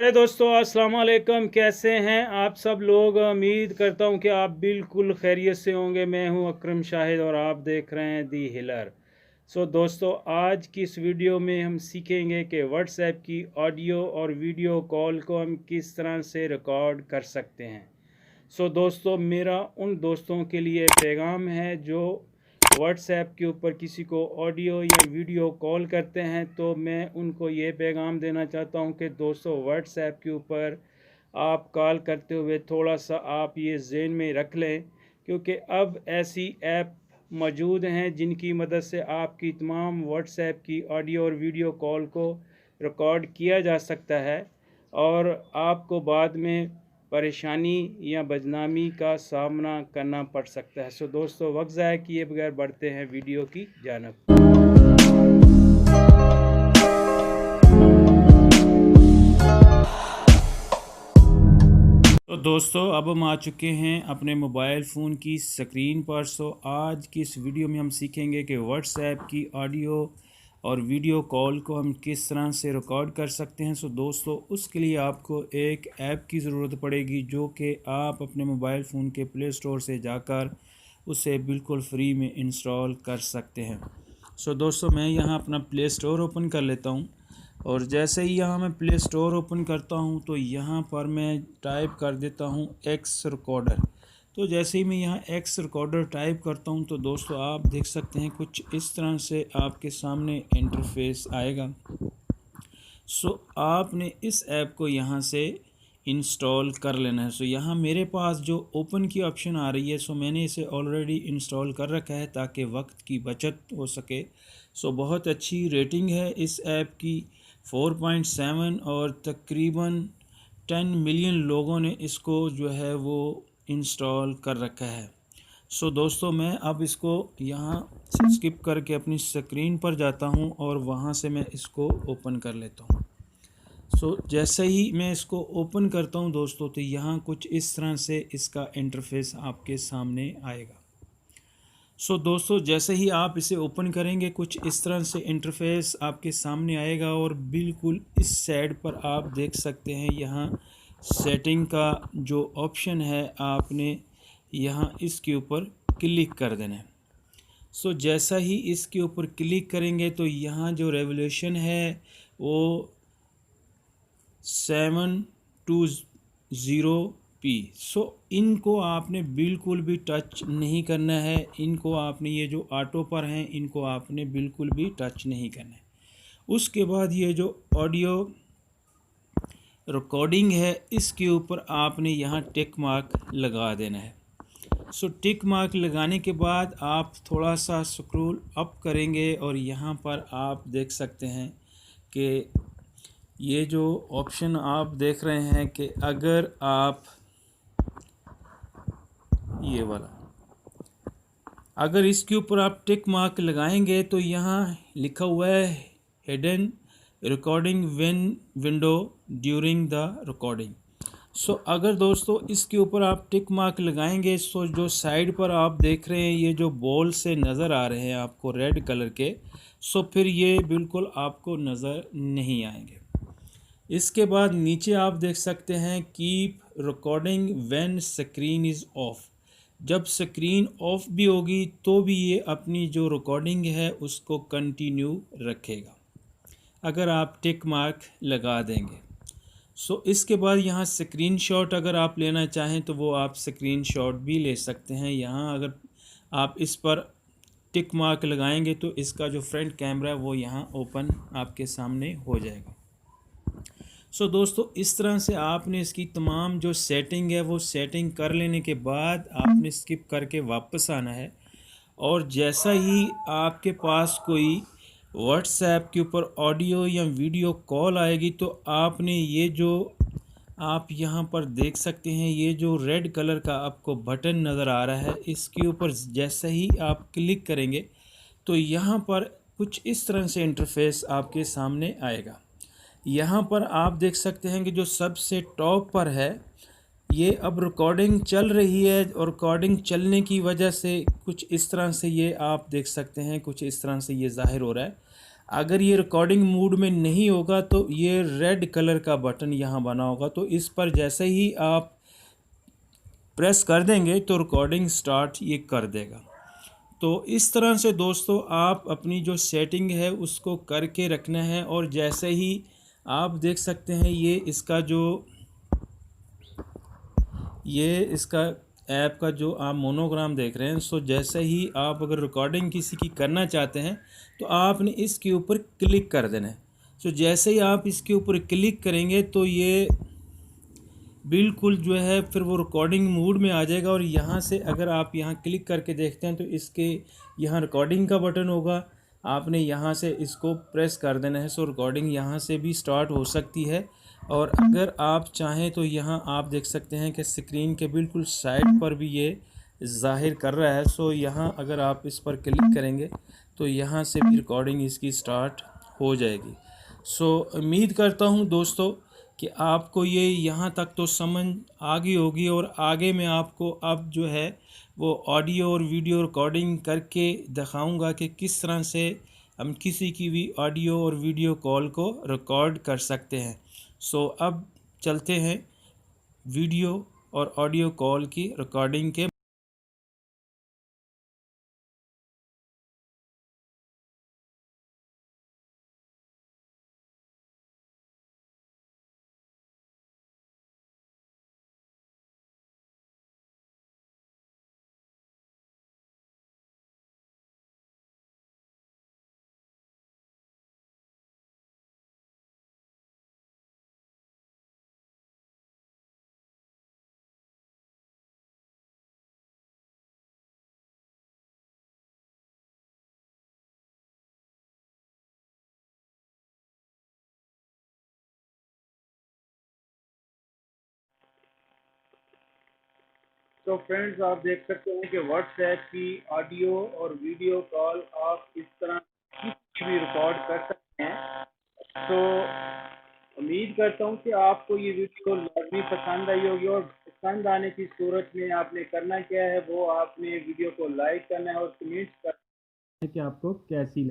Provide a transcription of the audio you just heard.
अरे दोस्तों, अस्सलाम वालेकुम। कैसे हैं आप सब लोग? उम्मीद करता हूं कि आप बिल्कुल खैरियत से होंगे। मैं हूं अकरम शाहिद और आप देख रहे हैं दी हिलर। दोस्तों, आज की इस वीडियो में हम सीखेंगे कि व्हाट्सएप की ऑडियो और वीडियो कॉल को हम किस तरह से रिकॉर्ड कर सकते हैं। दोस्तों, मेरा उन दोस्तों के लिए पैगाम है जो व्हाट्सएप के ऊपर किसी को ऑडियो या वीडियो कॉल करते हैं। तो मैं उनको ये पैगाम देना चाहता हूं कि दोस्तों, व्हाट्सएप के ऊपर आप कॉल करते हुए थोड़ा सा आप ये ज़हन में रख लें, क्योंकि अब ऐसी ऐप मौजूद हैं जिनकी मदद से आपकी तमाम व्हाट्सएप की ऑडियो और वीडियो कॉल को रिकॉर्ड किया जा सकता है और आपको बाद में परेशानी या बदनामी का सामना करना पड़ सकता है। दोस्तों, वक्त ज़ाया किए बगैर बढ़ते हैं वीडियो की जानिब। दोस्तों, अब हम आ चुके हैं अपने मोबाइल फ़ोन की स्क्रीन पर। आज की इस वीडियो में हम सीखेंगे कि व्हाट्सएप की ऑडियो और वीडियो कॉल को हम किस तरह से रिकॉर्ड कर सकते हैं। दोस्तों, उसके लिए आपको एक ऐप की ज़रूरत पड़ेगी जो कि आप अपने मोबाइल फ़ोन के प्ले स्टोर से जाकर उसे बिल्कुल फ्री में इंस्टॉल कर सकते हैं। दोस्तों, मैं यहाँ अपना प्ले स्टोर ओपन कर लेता हूँ और जैसे ही यहाँ मैं प्ले स्टोर ओपन करता हूँ तो यहाँ पर मैं टाइप कर देता हूँ एक्स रिकॉर्डर। तो जैसे ही मैं यहाँ एक्स रिकॉर्डर टाइप करता हूँ तो दोस्तों, आप देख सकते हैं कुछ इस तरह से आपके सामने इंटरफेस आएगा। आपने इस ऐप को यहाँ से इंस्टॉल कर लेना है। यहाँ मेरे पास जो ओपन की ऑप्शन आ रही है, मैंने इसे ऑलरेडी इंस्टॉल कर रखा है ताकि वक्त की बचत हो सके। बहुत अच्छी रेटिंग है इस ऐप की, 4.7, और तकरीबन 10 मिलियन लोगों ने इसको जो है वो इंस्टॉल कर रखा है। दोस्तों, मैं अब इसको यहाँ स्किप करके अपनी स्क्रीन पर जाता हूँ और वहाँ से मैं इसको ओपन कर लेता हूँ। जैसे ही मैं इसको ओपन करता हूँ दोस्तों, तो यहाँ कुछ इस तरह से इसका इंटरफेस आपके सामने आएगा। दोस्तों, जैसे ही आप इसे ओपन करेंगे कुछ इस तरह से इंटरफेस आपके सामने आएगा और बिल्कुल इस साइड पर आप देख सकते हैं यहाँ सेटिंग का जो ऑप्शन है, आपने यहाँ इसके ऊपर क्लिक कर देना है। जैसा ही इसके ऊपर क्लिक करेंगे तो यहाँ जो रेवोल्यूशन है वो 720p। इनको आपने बिल्कुल भी टच नहीं करना है। इनको आपने, ये जो ऑटो पर हैं, इनको आपने बिल्कुल भी टच नहीं करना है। उसके बाद ये जो ऑडियो रिकॉर्डिंग है, इसके ऊपर आपने यहाँ टिक मार्क लगा देना है। टिक मार्क लगाने के बाद आप थोड़ा सा स्क्रॉल अप करेंगे और यहाँ पर आप देख सकते हैं कि ये जो ऑप्शन आप देख रहे हैं कि अगर आप ये वाला, अगर इसके ऊपर आप टिक मार्क लगाएंगे तो यहाँ लिखा हुआ है hidden recording window during the recording. अगर दोस्तों इसके ऊपर आप टिक मार्क लगाएंगे, जो साइड पर आप देख रहे हैं ये जो बॉल से नज़र आ रहे हैं आपको रेड कलर के, फिर ये बिल्कुल आपको नज़र नहीं आएंगे। इसके बाद नीचे आप देख सकते हैं keep recording when screen is of. जब स्क्रीन ऑफ भी होगी तो भी ये अपनी जो रिकॉर्डिंग है उसको कंटिन्यू रखेगा, अगर आप टिक मार्क लगा देंगे। इसके बाद यहाँ स्क्रीनशॉट अगर आप लेना चाहें तो वो आप स्क्रीनशॉट भी ले सकते हैं। यहाँ अगर आप इस पर टिक मार्क लगाएंगे तो इसका जो फ्रंट कैमरा है वो यहाँ ओपन आपके सामने हो जाएगा। दोस्तों, इस तरह से आपने इसकी तमाम जो सेटिंग है वो सेटिंग कर लेने के बाद आपने स्किप करके वापस आना है और जैसा ही आपके पास कोई व्हाट्सएप के ऊपर ऑडियो या वीडियो कॉल आएगी तो आपने ये जो आप यहाँ पर देख सकते हैं, ये जो रेड कलर का आपको बटन नज़र आ रहा है, इसके ऊपर जैसे ही आप क्लिक करेंगे तो यहाँ पर कुछ इस तरह से इंटरफेस आपके सामने आएगा। यहाँ पर आप देख सकते हैं कि जो सबसे टॉप पर है ये अब रिकॉर्डिंग चल रही है और रिकॉर्डिंग चलने की वजह से कुछ इस तरह से ये आप देख सकते हैं, कुछ इस तरह से ये ज़ाहिर हो रहा है। अगर ये रिकॉर्डिंग मोड में नहीं होगा तो ये रेड कलर का बटन यहाँ बना होगा, तो इस पर जैसे ही आप प्रेस कर देंगे तो रिकॉर्डिंग स्टार्ट ये कर देगा। तो इस तरह से दोस्तों आप अपनी जो सेटिंग है उसको करके रखना है। और जैसे ही आप देख सकते हैं ये इसका ऐप का जो आप मोनोग्राम देख रहे हैं, सो जैसे ही आप अगर रिकॉर्डिंग किसी की करना चाहते हैं तो आपने इसके ऊपर क्लिक कर देना है। सो जैसे ही आप इसके ऊपर क्लिक करेंगे तो ये बिल्कुल जो है फिर वो रिकॉर्डिंग मोड में आ जाएगा। और यहाँ से अगर आप यहाँ क्लिक करके देखते हैं तो इसके यहाँ रिकॉर्डिंग का बटन होगा, आपने यहाँ से इसको प्रेस कर देना है। सो रिकॉर्डिंग यहाँ से भी स्टार्ट हो सकती है। और अगर आप चाहें तो यहाँ आप देख सकते हैं कि स्क्रीन के बिल्कुल साइड पर भी ये ज़ाहिर कर रहा है। सो यहाँ अगर आप इस पर क्लिक करेंगे तो यहाँ से भी रिकॉर्डिंग इसकी स्टार्ट हो जाएगी। सो उम्मीद करता हूँ दोस्तों कि आपको ये यहाँ तक तो समझ आ गई होगी। और आगे मैं आपको अब जो है वो ऑडियो और वीडियो रिकॉर्डिंग करके दिखाऊंगा कि किस तरह से हम किसी की भी ऑडियो और वीडियो कॉल को रिकॉर्ड कर सकते हैं। सो अब चलते हैं वीडियो और ऑडियो कॉल की रिकॉर्डिंग के। तो फ्रेंड्स, आप देख सकते हैं कि व्हाट्सएप की ऑडियो और वीडियो कॉल आप इस तरह किसी भी रिकॉर्ड कर सकते हैं। तो उम्मीद करता हूँ कि आपको ये वीडियो लाजमी पसंद आई होगी। और पसंद आने की सूरत में आपने करना क्या है, वो आपने वीडियो को लाइक करना है और कमेंट्स करना है कि आपको कैसी लगी।